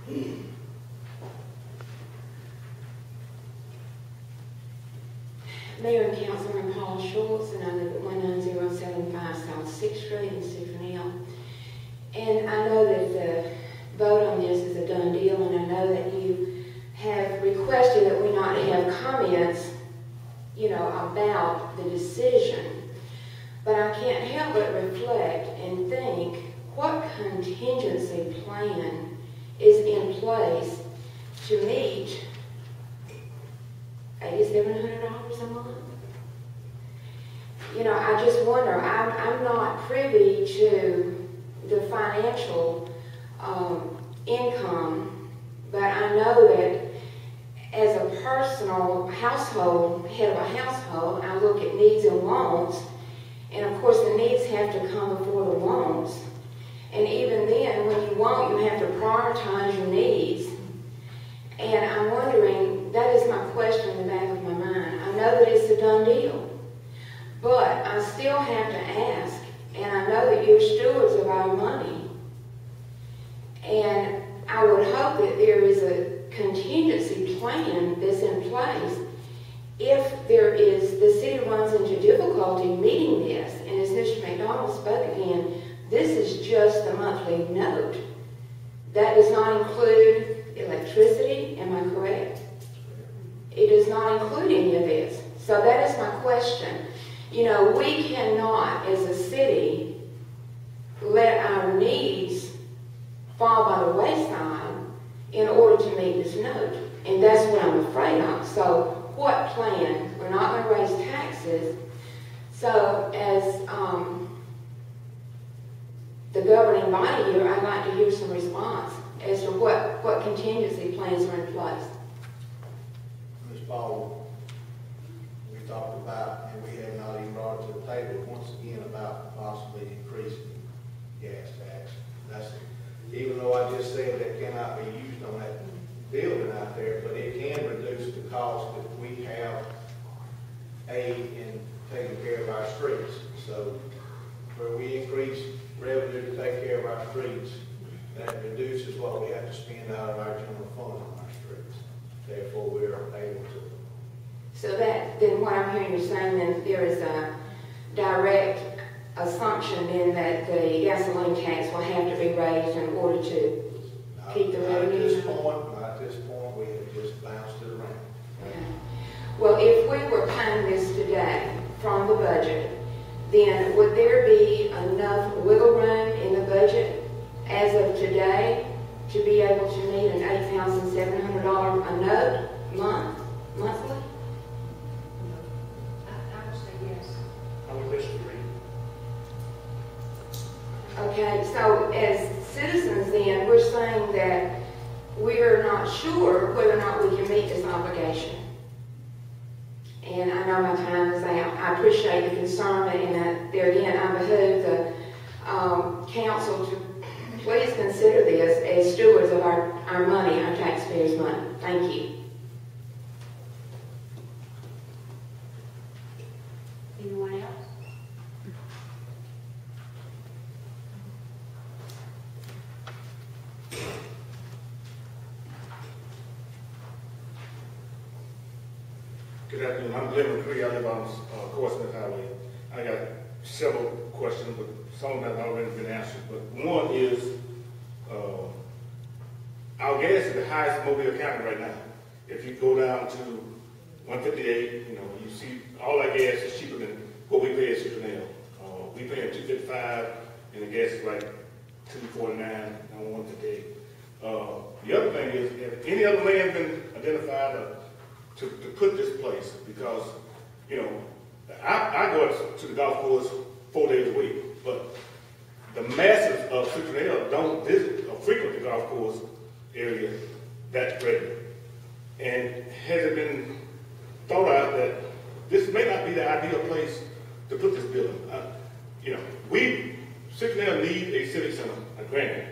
Mayor and Councilman Paul Schultz, and I live at 19075 South 6th Street in Citronelle. And I know that the vote on this is a done deal, and I know that you have requested that we not have comments, about the decision. But I can't help but reflect and think, what contingency plan is in place to meet $8,700 a month? I just wonder, I'm not privy to the financial income, but I know that as a personal household, head of a household, I look at needs and wants, and of course the needs have to come before the wants. And even then, when you want, you have to prioritize your needs. And I'm wondering, that is my question in the back of my mind. I know that it's a done deal, but I still have to ask, and I know that you're stewards of our money, and I would hope that there is a contingency plan that's in place if the city runs into difficulty meeting this. And as Mr. McDonald spoke again, this is just the monthly note. That does not include electricity, am I correct? It does not include any of this. So that is my question. We cannot, as a city, let our needs fall by the wayside in order to meet this note. And that's what I'm afraid of. So what plan? We're not going to raise taxes. So as the governing body here, I'd like to hear some response as to what contingency plans are in place. Ms. Paul, we talked about, and we have not even brought it to the table once again about possibly increasing gas tax. That's, even though I just said that cannot be used on that building out there, but it can reduce the cost that we have in taking care of our streets. So where we increase revenue to take care of our streets, that reduces what we have to spend out of our general fund on our streets. Therefore, we are able to. So then what I'm hearing you saying, then there is a direct assumption then that the gasoline tax will have to be raised in order to keep the revenue. Not at this point, we have just bounced it around. Okay. Well, if we were paying this today from the budget, then would there be enough wiggle room in the budget as of today to be able to meet an $8,700 a note monthly? I would say yes. I would question three. Okay, so as citizens then, we're saying that we're not sure whether or not we can meet this obligation. And I know my time is out. I appreciate the concern, and there again, I behoove the council to please consider this as stewards of our money, our taxpayers' money. Thank you. Anyone else? Good afternoon. I'm Glenn McCree. I live on Corsmith Highway. I got several questions, but some of them have already been answered. But one is, our gas is the highest in Mobile County right now. If you go down to 158, you see all our gas is cheaper than what we pay at Citronelle. We pay $2.55, and the gas is like $2.49 on 158. The other thing is, if any other land been identified to put this place, because, I go to the golf course 4 days a week, but the masses of Citronelle don't visit or frequent the golf course area that regularly. And has it been thought out that this may not be the ideal place to put this building? Citronelle needs a civic center, granted.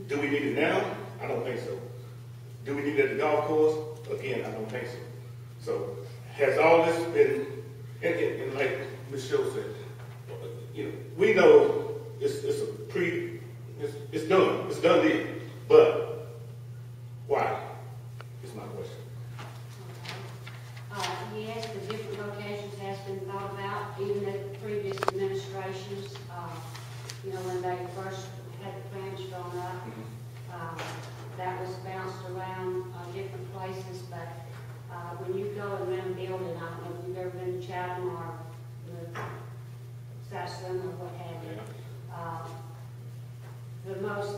Do we need it now? I don't think so. Do we need it at the golf course? Again, I don't think so. So, has all this been, and like Ms. Show said, we know it's done deal, but When you go and rent a building, I don't know if you've ever been to Chatham or the Saxon or what have you. The most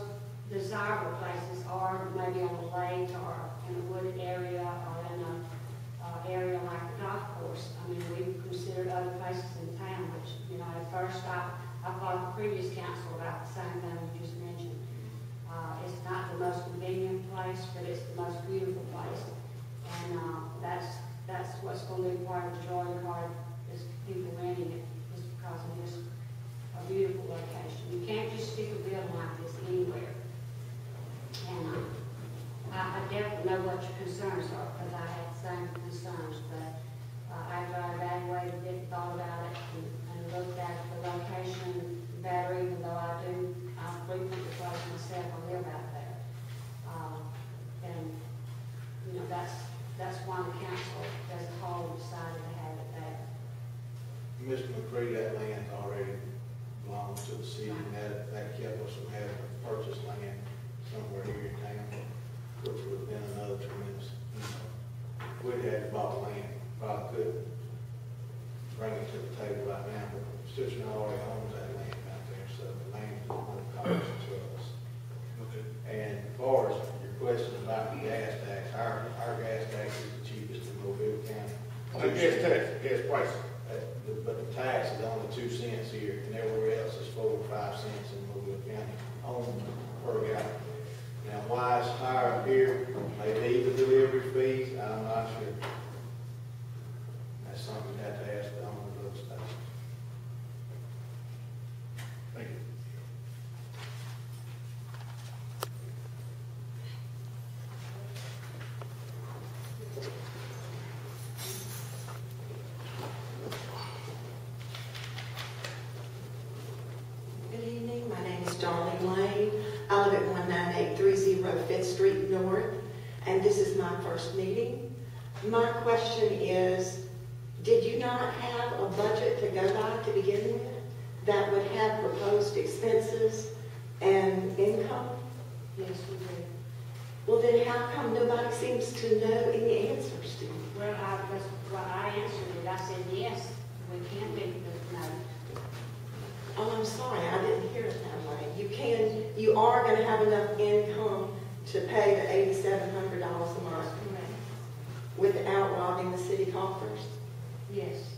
desirable places are maybe on a lake or in a wooded area or in a area like the golf course. I mean, we've considered other places in town, which, you know, at first I thought the previous council about the same thing you just mentioned. It's not the most convenient place, but it's the most beautiful place. And that's what's going to be part of the drawing card is people renting it, just because of this a beautiful location. You can't just stick a building like this anywhere. And I definitely know what your concerns are, because I had the same concerns, but after I evaluated it, thought about it, and looked at the location better, even though I frequent the place myself, I live out there. And, you know, that's why the council as a whole decided to have it there. Mr. McCree, that land already belongs to the city, and that kept us from having to purchase land somewhere here in town, which would have been another tremendous, we'd have bought land, probably couldn't bring it to the table right now, but Citronelle already owns that land out there, so the land is one comes to us. Okay. And as far as your question about the gas tax, our gas tax is the cheapest in Mobile County. Gas tax, gas price. But the tax is only 2 cents here, and everywhere else is 4 or 5 cents in Mobile County on per gallon. Now, why it's higher up here, maybe the delivery fees, I'm not sure. That's something you have to ask the owner of those stations. Thank you. Good evening, my name is Darlene Lane. I live at 19830 Fifth Street North, and this is my first meeting. My question is, did you not have a budget to go by to begin with that would have proposed expenses and income? Yes, we do. Well, then how come nobody seems to know any answers to me? Well, that's what I answered it. I said, yes, we can do the no. Oh, I'm sorry, I didn't hear it that way. You are going to have enough income to pay the $8,700 a month Correct. without robbing the city coffers? Yes.